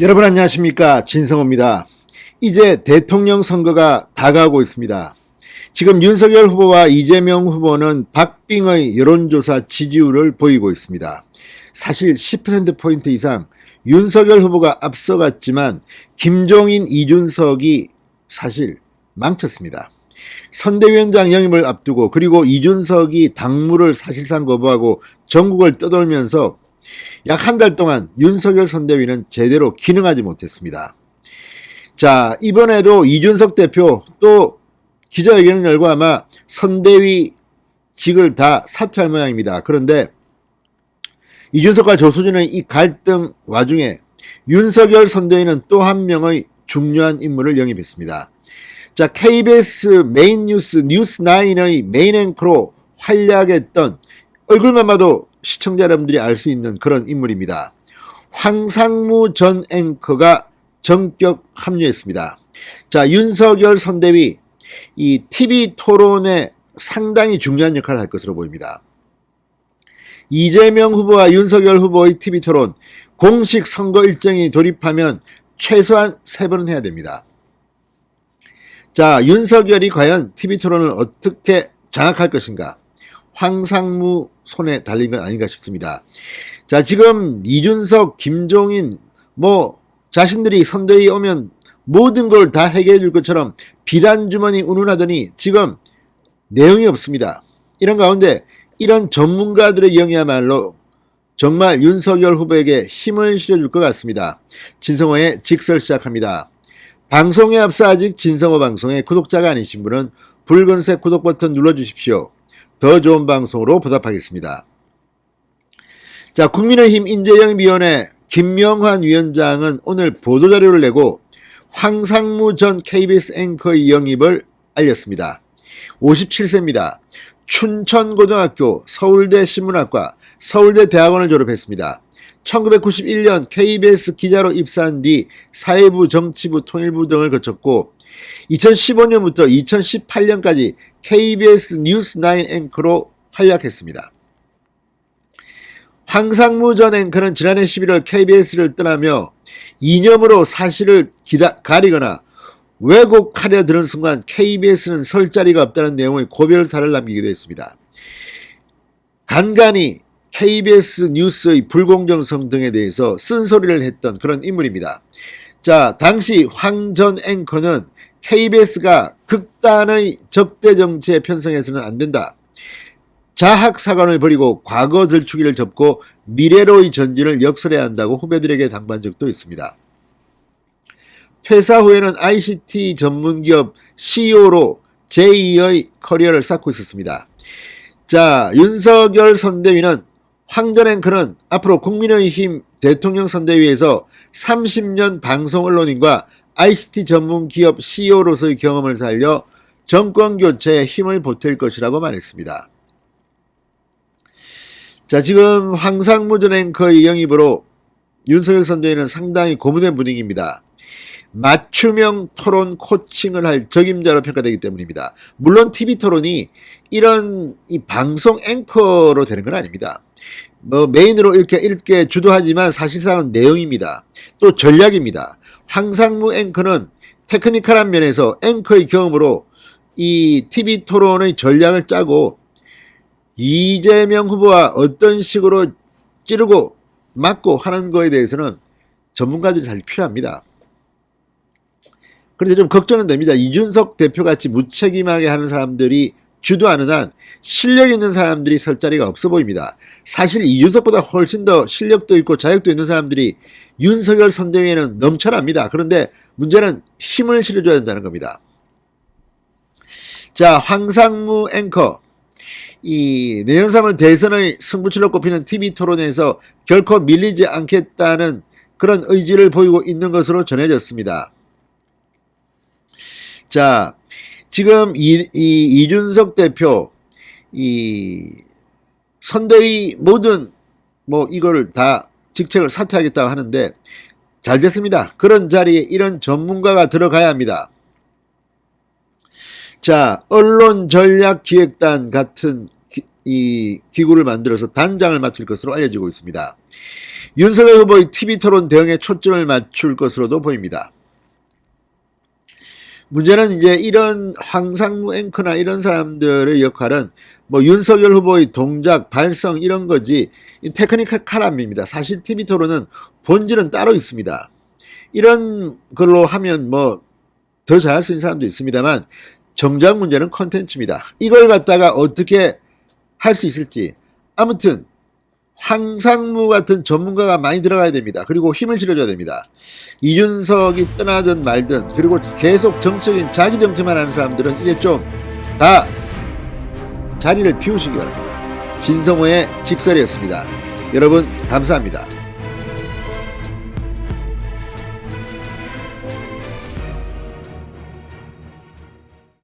여러분 안녕하십니까, 진성호입니다. 이제 대통령 선거가 다가오고 있습니다. 지금 윤석열 후보와 이재명 후보는 박빙의 여론조사 지지율을 보이고 있습니다. 사실 10%포인트 이상 윤석열 후보가 앞서갔지만 김종인, 이준석이 사실 망쳤습니다. 선대위원장 영입을 앞두고, 그리고 이준석이 당무를 사실상 거부하고 전국을 떠돌면서 약 한 달 동안 윤석열 선대위는 제대로 기능하지 못했습니다. 자, 이번에도 이준석 대표 또 기자회견을 열고 아마 선대위직을 다 사퇴할 모양입니다. 그런데 이준석과 조수진의 이 갈등 와중에 윤석열 선대위는 또 한 명의 중요한 인물을 영입했습니다. 자, KBS 메인 뉴스 뉴스9의 메인 앵커로 활약했던, 얼굴만 봐도 시청자 여러분들이 알 수 있는 그런 인물입니다. 황상무 전 앵커가 전격 합류했습니다. 자, 윤석열 선대위 이 TV 토론에 상당히 중요한 역할을 할 것으로 보입니다. 이재명 후보와 윤석열 후보의 TV 토론, 공식 선거 일정이 돌입하면 최소한 3번은 해야 됩니다. 자, 윤석열이 과연 TV 토론을 어떻게 장악할 것인가? 황상무 손에 달린 건 아닌가 싶습니다. 자, 지금 이준석, 김종인 자신들이 선대위 오면 모든 걸 다 해결해 줄 것처럼 비단 주머니 운운하더니 지금 내용이 없습니다. 이런 가운데 이런 전문가들의 영이야말로 정말 윤석열 후보에게 힘을 실어줄 것 같습니다. 진성호의 직설 시작합니다. 방송에 앞서 아직 진성호 방송의 구독자가 아니신 분은 붉은색 구독 버튼 눌러주십시오. 더 좋은 방송으로 보답하겠습니다. 자, 국민의힘 인재영입위원회 김명환 위원장은 오늘 보도자료를 내고 황상무 전 KBS 앵커의 영입을 알렸습니다. 57세입니다. 춘천고등학교, 서울대 신문학과, 서울대 대학원을 졸업했습니다. 1991년 KBS 기자로 입사한 뒤 사회부, 정치부, 통일부 등을 거쳤고 2015년부터 2018년까지 KBS 뉴스9 앵커로 활약했습니다. 황상무 전 앵커는 지난해 11월 KBS를 떠나며 이념으로 사실을 가리거나 왜곡하려 드는 순간 KBS는 설 자리가 없다는 내용의 고별사를 남기기도 했습니다. 간간히 KBS 뉴스의 불공정성 등에 대해서 쓴소리를 했던 그런 인물입니다. 자, 당시 황 전 앵커는 KBS가 극단의 적대 정치에 편성해서는 안 된다. 자학사관을 버리고 과거 들추기를 접고 미래로의 전진을 역설해야 한다고 후배들에게 당부한 적도 있습니다. 퇴사 후에는 ICT 전문기업 CEO로 제2의 커리어를 쌓고 있었습니다. 자, 윤석열 선대위는 황 전 앵커는 앞으로 국민의힘 대통령 선대위에서 30년 방송 언론인과 ICT 전문 기업 CEO로서의 경험을 살려 정권 교체에 힘을 보탤 것이라고 말했습니다. 자, 지금 황상무 전 앵커의 영입으로 윤석열 선대위는 상당히 고무된 분위기입니다. 맞춤형 토론 코칭을 할 적임자로 평가되기 때문입니다. 물론 TV 토론이 이런 이 방송 앵커로 되는 건 아닙니다. 메인으로 이렇게 주도하지만 사실상은 내용입니다. 또 전략입니다. 황상무 앵커는 테크니컬한 면에서 앵커의 경험으로 이 TV 토론의 전략을 짜고 이재명 후보와 어떤 식으로 찌르고 맞고 하는 거에 대해서는 전문가들이 사실 필요합니다. 그런데 좀 걱정은 됩니다. 이준석 대표같이 무책임하게 하는 사람들이 주도하는 한 실력 있는 사람들이 설 자리가 없어 보입니다. 사실 이준석보다 훨씬 더 실력도 있고 자격도 있는 사람들이 윤석열 선대위에는 넘쳐납니다. 그런데 문제는 힘을 실어줘야 된다는 겁니다. 자, 황상무 앵커, 이 내년 3월 대선의 승부처로 꼽히는 TV 토론에서 결코 밀리지 않겠다는 그런 의지를 보이고 있는 것으로 전해졌습니다. 자, 지금 이준석 대표 이 선대위 모든 이거를 다 직책을 사퇴하겠다고 하는데 잘 됐습니다. 그런 자리에 이런 전문가가 들어가야 합니다. 자, 언론전략기획단 같은 이 기구를 만들어서 단장을 맡을 것으로 알려지고 있습니다. 윤석열 후보의 TV토론 대응에 초점을 맞출 것으로도 보입니다. 문제는 이제 이런 황상무 앵커나 이런 사람들의 역할은 뭐 윤석열 후보의 동작, 발성 이런 거지 테크니컬 칼럼입니다. 사실 TV토론은 본질은 따로 있습니다. 이런 걸로 하면 뭐 더 잘할 수 있는 사람도 있습니다만 정작 문제는 콘텐츠입니다. 이걸 갖다가 어떻게 할 수 있을지. 아무튼 황상무 같은 전문가가 많이 들어가야 됩니다. 그리고 힘을 실어줘야 됩니다. 이준석이 떠나든 말든 그리고 계속 정적인 자기 정치만 하는 사람들은 이제 좀 다 자리를 비우시기 바랍니다. 진성호의 직설이었습니다. 여러분 감사합니다.